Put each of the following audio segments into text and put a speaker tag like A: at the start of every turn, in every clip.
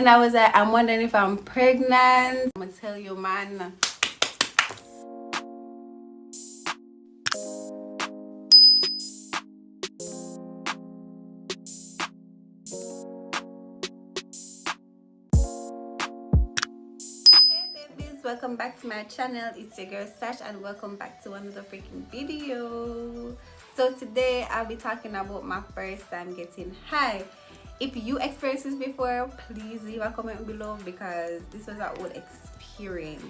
A: And I was like, I'm wondering if I'm pregnant. I'm gonna tell you, man. Welcome back to my channel. It's your girl Sash, and welcome back to another freaking video. So today I'll be talking about my first time getting high. If you experienced this before, please leave a comment below because this was our own experience.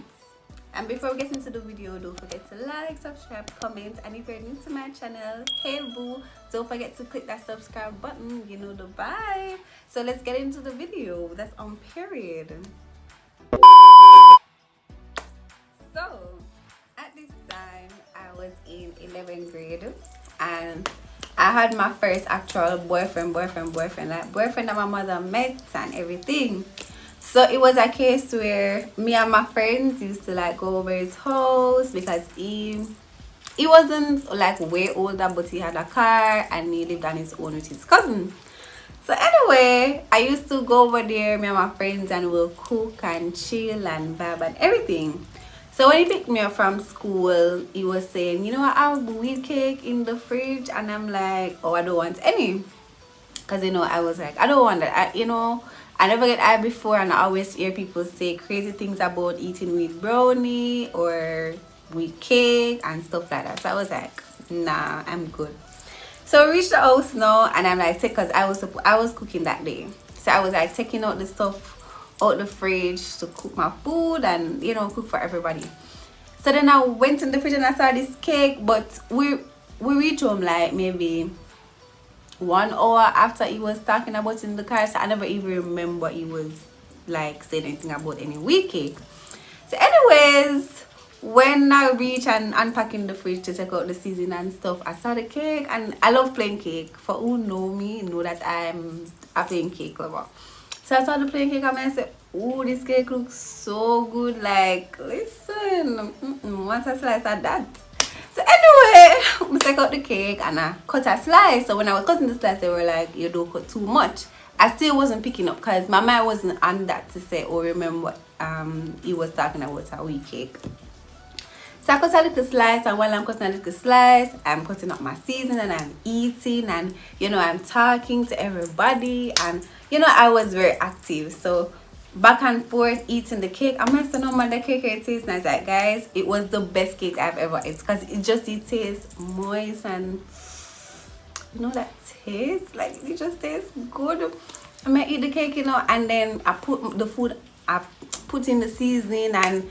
A: And before we get into the video, don't forget to like, subscribe, comment, and if you're new to my channel, hey boo, don't forget to click that subscribe button. You know the vibe. So let's get into the video. That's on period. So at this time I was in 11th grade and I had my first actual boyfriend, like boyfriend that my mother met and everything. So it was a case where me and my friends used to like go over his house because he wasn't like way older, but he had a car and he lived on his own with his cousin. So anyway, I used to go over there, me and my friends, and we'll cook and chill and vibe and everything. So when he picked me up from school, he was saying, you know, I have weed cake in the fridge, and I'm like, oh, I don't want any, because you know, I was like, I don't want that. I never get high before, and I always hear people say crazy things about eating weed brownie or weed cake and stuff like that. So I was like, nah, I'm good. So we reached the house now, and I'm like, because I was cooking that day, so I was like taking out the stuff out the fridge to cook my food and cook for everybody. So then I went in the fridge and I saw this cake, but we reached home like maybe 1 hour after he was talking about it in the car, so I never even remember he was like saying anything about any weed cake. So anyways, when I reach and unpacking the fridge to take out the seasoning and stuff, I saw the cake, and I love playing cake. For who know me, know that I'm a plain cake lover. So I saw the plain cake and I said, oh, this cake looks so good. Like, listen, once I slice of that. So anyway, I take out the cake and I cut a slice. So when I was cutting the slice, they were like, you don't cut too much. I still wasn't picking up because my mind wasn't on that to say, oh, remember, he was talking about a wheat cake. So I cut a little slice, and while I'm cutting a little slice, I'm cutting up my seasoning and I'm eating, and I'm talking to everybody, and I was very active. So back and forth eating the cake. I must know man, the cake it tastes nice. Like guys, it was the best cake I've ever ate because it tastes moist and that taste like it just tastes good. I might eat the cake, and then I put the food, I put in the seasoning and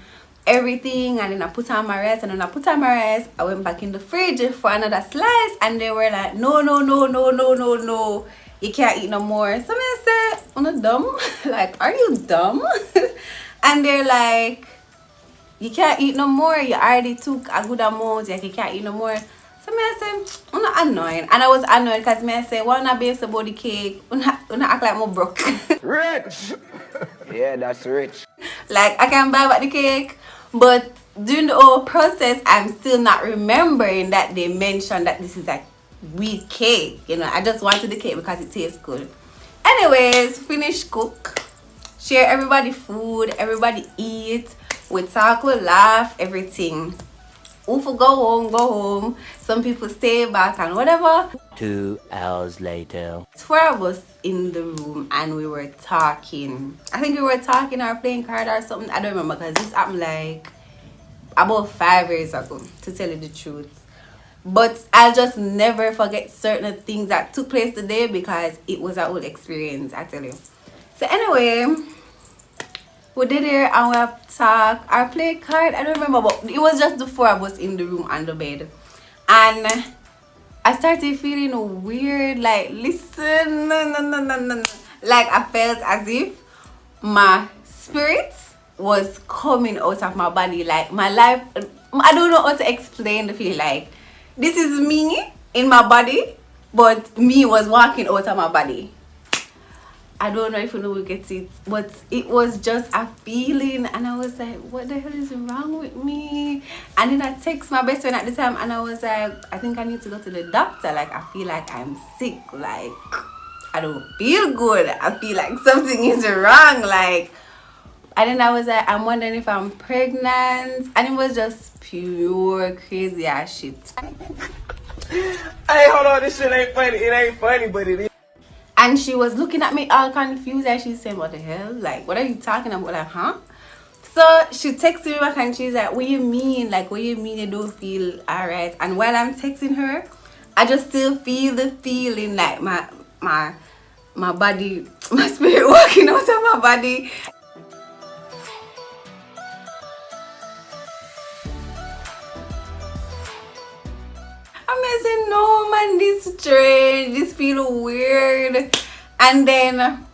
A: everything, and then I put on my rice, and when I put on my rice, I went back in the fridge for another slice, and they were like, no, you can't eat no more. So I said, I'm not dumb. Like, are you dumb? And they're like, you can't eat no more, you already took a good amount, like you can't eat no more. So I said, I'm not annoyed, and I was annoyed because I said, why not base about the cake? I'm not act like I'm broke.
B: Rich. Yeah, that's rich.
A: Like I can buy back the cake, but during the whole process, I'm still not remembering that they mentioned that this is like weed cake. I just wanted the cake because it tastes good. Anyways, finish cook, share everybody food, everybody eat, we talk, we laugh, everything. If we go home. Some people stay back and whatever.
B: 2 hours later.
A: 4 of us in the room and we were talking. I think we were talking or playing cards or something. I don't remember because this happened like about 5 years ago, to tell you the truth. But I'll just never forget certain things that took place today because it was a whole experience, I tell you. So anyway, we did it and we talked. I played card. I don't remember, but it was just the 4 of us in the room on the bed. And I started feeling weird. Like, listen, no. Like I felt as if my spirit was coming out of my body. Like my life, I don't know how to explain the feeling. Like, this is me in my body, but me was walking out of my body. I don't know if you know we get it, but it was just a feeling, and I was like, what the hell is wrong with me? And then I text my best friend at the time, and I was like, I think I need to go to the doctor. Like, I feel like I'm sick. Like, I don't feel good. I feel like something is wrong. Like, and then I was like, I'm wondering if I'm pregnant. And it was just pure crazy ass shit.
B: Hey, hold on, this shit ain't funny. It ain't funny, but it is.
A: And she was looking at me all confused and she said, what the hell? Like, what are you talking about? Like, huh? So she texted me back and she's like, what you mean? Like, what you mean you don't feel alright? And while I'm texting her, I just still feel the feeling, like my body, my spirit walking out of my body. I'm saying, no man, this strange, this feel weird. And then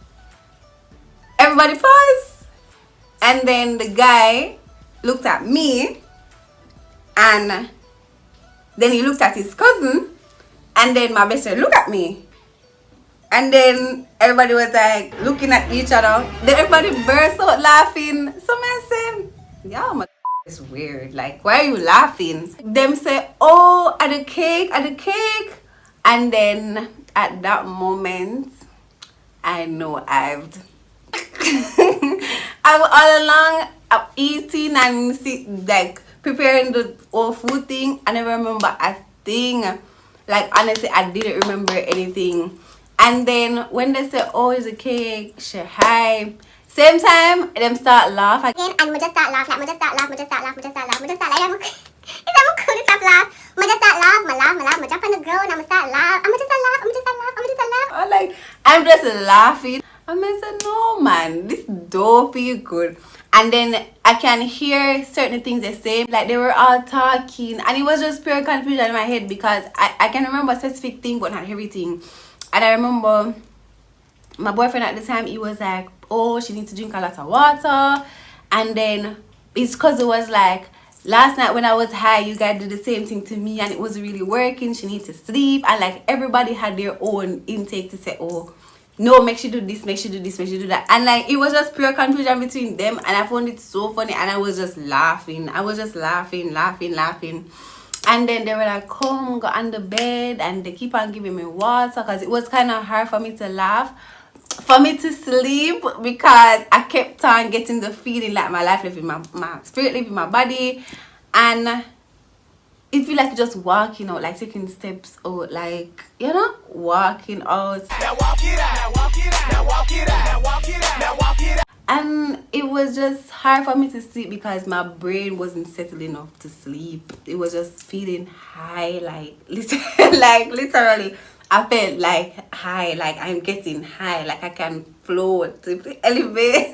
A: everybody paused. And then the guy looked at me. And then he looked at his cousin. And then my best friend looked at me. And then everybody was like looking at each other. Then everybody burst out laughing. So I said, yeah, my it's weird. Like, why are you laughing? Them say, oh, at the cake. And then at that moment, I know I'm all along eating and like preparing the whole food thing. I never remember a thing. Like, honestly, I didn't remember anything. And then when they say, oh, it's a cake, she hi. Same time, them start laugh again, and we just start laugh, like, we just start laugh, like, it's I'm cool, stop laugh. We just start laugh, we jump on the ground, and we start laugh, and we just start laugh. I'm like, I'm just laughing. And I said, no man, this don't feel good. And then I can hear certain things they say, like they were all talking, and it was just pure confusion in my head because I can remember a specific thing, but not everything. And I remember my boyfriend at the time, he was like, oh, she needs to drink a lot of water. And then his cousin was like, last night when I was high, you guys did the same thing to me and it wasn't really working. She needs to sleep. And like everybody had their own intake to say, oh, no, make sure do this, make sure do this, make sure do that. And like it was just pure confusion between them. And I found it so funny and I was just laughing. I was just laughing. And then they were like, come, go on the bed. And they keep on giving me water because it was kind of hard for me to laugh. For me to sleep because I kept on getting the feeling like my life living my spirit living my body, and it feel like just walking out, like taking steps out, like, you know, walking out. Now walk it out, now walk it out, now walk it out, now walk it out, now walk it out. And it was just hard for me to sleep because my brain wasn't settled enough to sleep. It was just feeling high, like literally. I felt like high, like I'm getting high, like I can float, elevate.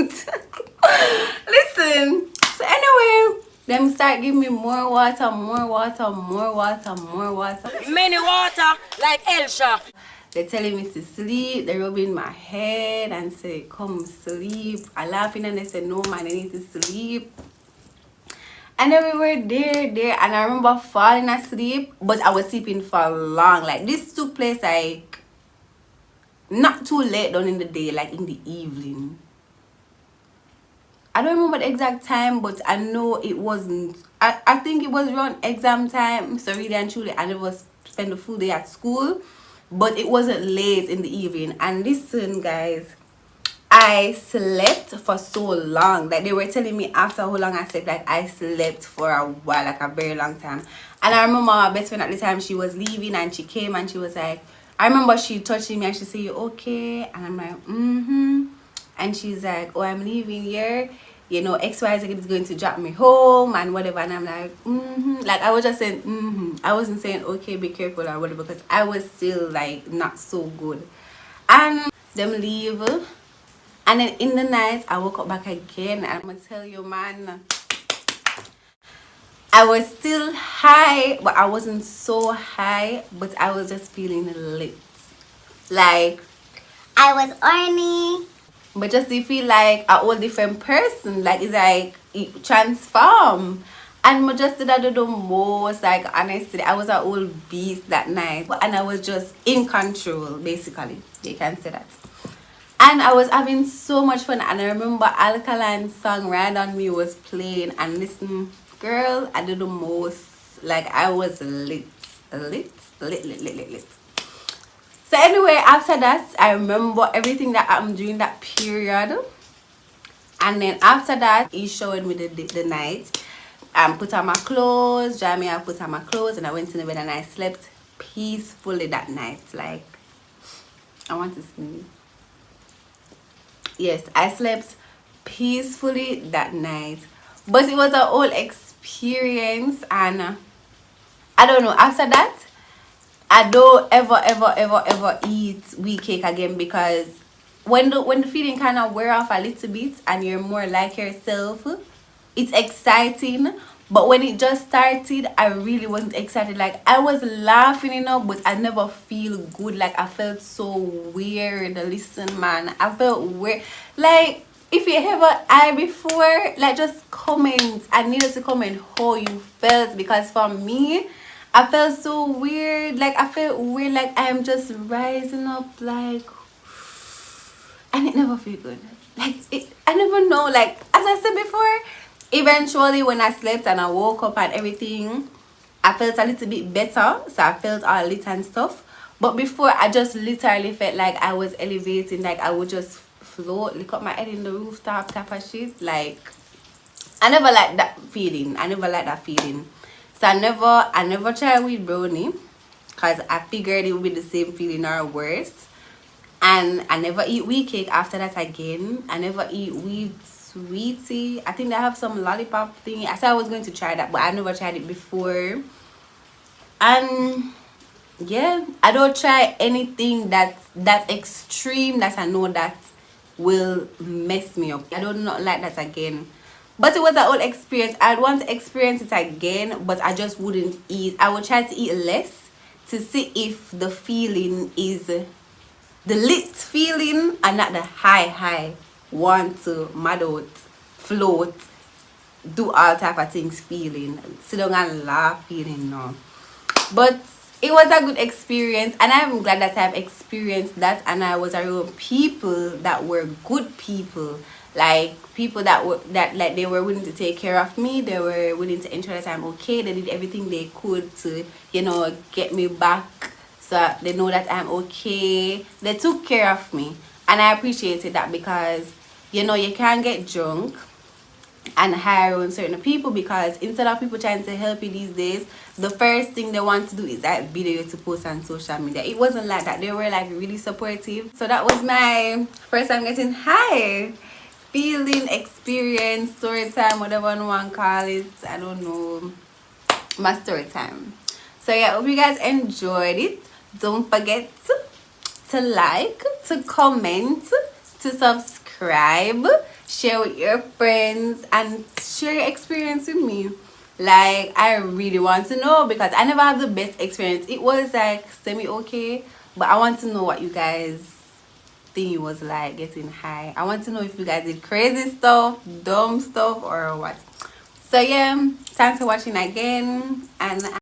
A: Listen, so anyway, them start giving me more water.
C: Many water, like Elsha.
A: They're telling me to sleep, they're rubbing my head and say, come sleep. I laughing and they say, no man, I need to sleep. And then we were there, and I remember falling asleep, but I was sleeping for long. Like, this took place, like, not too late down in the day, like, in the evening. I don't remember the exact time, but I know it wasn't, I think it was around exam time, so really and truly, I never spent the full day at school, but it wasn't late in the evening. And listen, guys, I slept for so long. Like, they were telling me after how long I slept, like I slept for a while, like a very long time. And I remember my best friend at the time, she was leaving and she came and she was like, I remember she touching me and she said, you okay? And I'm like, and she's like, oh, I'm leaving here, you know, XYZ is going to drop me home and whatever. And I'm like, like I was just saying I wasn't saying okay, be careful or whatever, because I was still like not so good. And them leave. And then in the night, I woke up back again. And I'm going to tell you, man, I was still high, but I wasn't so high. But I was just feeling lit. Like, I was horny. But just to feel like a whole different person. Like, it's like, it transformed. And I just did that the most. Like, honestly, I was a whole beast that night. And I was just in control, basically. You can say that. And I was having so much fun. And I remember Alkaline's song Ride On Me was playing. And listen, girl, I did the most. Like, I was lit. So anyway, after that, I remember everything that happened during that period. And then after that, he showed me the night. Put on my clothes, Jamie, I put on my clothes, and I went to the bed and I slept peacefully that night. Like, I want to sneeze. Yes, I slept peacefully that night. But it was a whole experience, and I don't know, after that, I don't ever eat wheat cake again, because when the feeling kind of wear off a little bit and you're more like yourself, it's exciting. But when it just started, I really wasn't excited. Like, I was laughing, you know, but I never feel good. Like, I felt so weird. Listen, man, I felt weird. Like, if you ever I before, like, just comment. I needed to comment how you felt, because for me, I felt so weird. Like, I felt weird, like I'm just rising up, like, and it never feel good. Like, I never know. Like, as I said before, eventually when I slept and I woke up and everything, I felt a little bit better. So I felt all lit and stuff. But before, I just literally felt like I was elevating. Like, I would just float, lick up my head in the rooftop type of shit. Like, I never liked that feeling. So I never tried with brownie, because I figured it would be the same feeling or worse. And I never eat wheat cake after that again. I never eat wheat sweetie. I think they have some lollipop thing. I said I was going to try that, but I never tried it before. And yeah, I don't try anything that's that extreme that I know that will mess me up. I don't not like that again. But it was a whole experience. I'd want to experience it again, but I just wouldn't eat. I would try to eat less to see if the feeling is the lit feeling and not the high want to mad out, float, do all type of things feeling, sit down and laugh feeling now. But it was a good experience, and I'm glad that I've experienced that, and I was around people that were good people, like people that were like they were willing to take care of me. They were willing to ensure that I'm okay. They did everything they could to, you know, get me back, so they know that I'm okay. They took care of me, and I appreciated that, because, you know, you can't get drunk and hire on certain people, because instead of people trying to help you these days, the first thing they want to do is that video to post on social media. It wasn't like that. They were like really supportive. So that was my first time getting high, feeling, experience, story time, whatever you want to call it. I don't know, my story time. So yeah, hope you guys enjoyed it. Don't forget to like, to comment, to subscribe, share with your friends, and share your experience with me. Like, I really want to know, because I never had the best experience. It was like semi okay, but I want to know what you guys think it was like getting high. I want to know if you guys did crazy stuff, dumb stuff, or what. So yeah, thanks for watching again, and